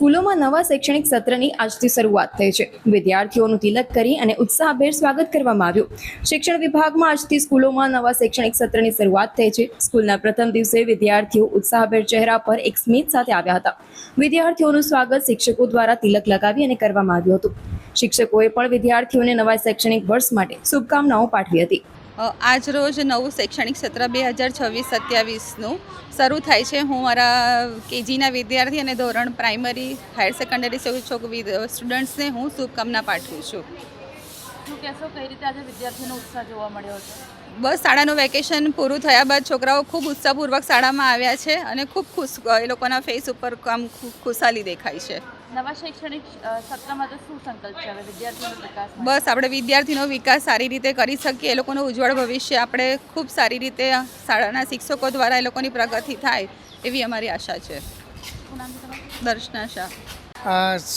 સ્કૂલોમાં નવા શૈક્ષણિક સત્રની આજથી શરૂઆત થઈ છે। વિદ્યાર્થીઓનું તિલક કરી અને ઉત્સાહભેર સ્વાગત કરવામાં આવ્યું। શિક્ષણ વિભાગમાં આજથી સ્કૂલોમાં નવા શૈક્ષણિક સત્રની શરૂઆત થઈ છે। સ્કૂલના પ્રથમ દિવસે વિદ્યાર્થીઓ ઉત્સાહભેર ચહેરા પર એક સ્મિત સાથે આવ્યા હતા। વિદ્યાર્થીઓનું સ્વાગત શિક્ષકો દ્વારા તિલક લગાવી અને કરવામાં આવ્યું હતું। શિક્ષકોએ પણ વિદ્યાર્થીઓને નવા શૈક્ષણિક વર્ષ માટે શુભકામનાઓ પાઠવી હતી। આજ રોજ નવું શૈક્ષણિક સત્ર 2026-27નું શરૂ થાય છે। હું મારા કેજીના વિદ્યાર્થી અને ધોરણ પ્રાઇમરી હાયર સેકન્ડરી સ્ટુડન્ટ્સને હું શુભકામના પાઠવું છું। શું કહેશો કઈ રીતે આજે વિદ્યાર્થીઓનો ઉત્સાહ જોવા મળ્યો હતો? બસ શાળાનું વેકેશન પૂરું થયા બાદ છોકરાઓ ખૂબ ઉત્સાહપૂર્વક શાળામાં આવ્યા છે અને ખૂબ ખુશ એ લોકોના ફેસ ઉપર આમ ખુશાલી દેખાય છે। નવા શૈક્ષણિક સત્ર માટે શું સંકલ્પ છે હવે વિદ્યાર્થીઓનો વિકાસ? બસ આપણે વિદ્યાર્થીનો વિકાસ સારી રીતે કરી શકીએ, એ લોકોનું ઉજ્જવળ ભવિષ્ય આપણે ખૂબ સારી રીતે શાળાના શિક્ષકો દ્વારા એ લોકોની પ્રગતિ થાય એવી અમારી આશા છે। શું નામ છે તમારું? દર્શના શાહ।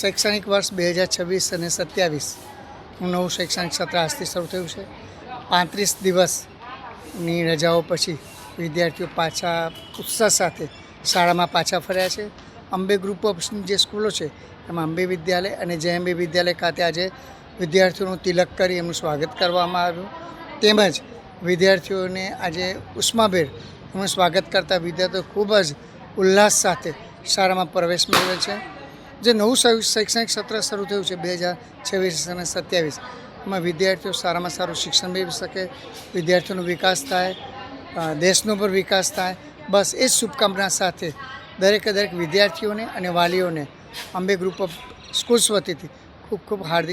શૈક્ષણિક વર્ષ 2026 અને 27નું નવું શૈક્ષણિક સત્ર આજથી શરૂ થયું છે। 35 દિવસની રજાઓ પછી વિદ્યાર્થીઓ પાછા ઉત્સાહ સાથે શાળામાં પાછા ફર્યા છે। અંબે ગ્રુપ ઓફ જે સ્કૂલો છે એમાં અંબે વિદ્યાલય અને જય અંબે વિદ્યાલય ખાતે આજે વિદ્યાર્થીઓનું તિલક કરી એમનું સ્વાગત કરવામાં આવ્યું। તેમજ વિદ્યાર્થીઓને આજે ઉષ્માભેર એમનું સ્વાગત કરતા વિદ્યાર્થીઓ ખૂબ જ ઉલ્લાસ સાથે શાળામાં પ્રવેશ મેળવે છે। જે નવું શૈક્ષણિક સત્ર શરૂ થયું છે 2026 અને 27 એમાં વિદ્યાર્થીઓ સારામાં સારું શિક્ષણ મેળવી શકે, વિદ્યાર્થીઓનો વિકાસ થાય, દેશનો પણ વિકાસ થાય। બસ એ જ શુભકામના સાથે દરેક વિદ્યાર્થીઓને અને વાલીઓને અંબે ગ્રુપ ઓફ સ્કૂલ્સ વતીથી ખૂબ ખૂબ હાર્દિક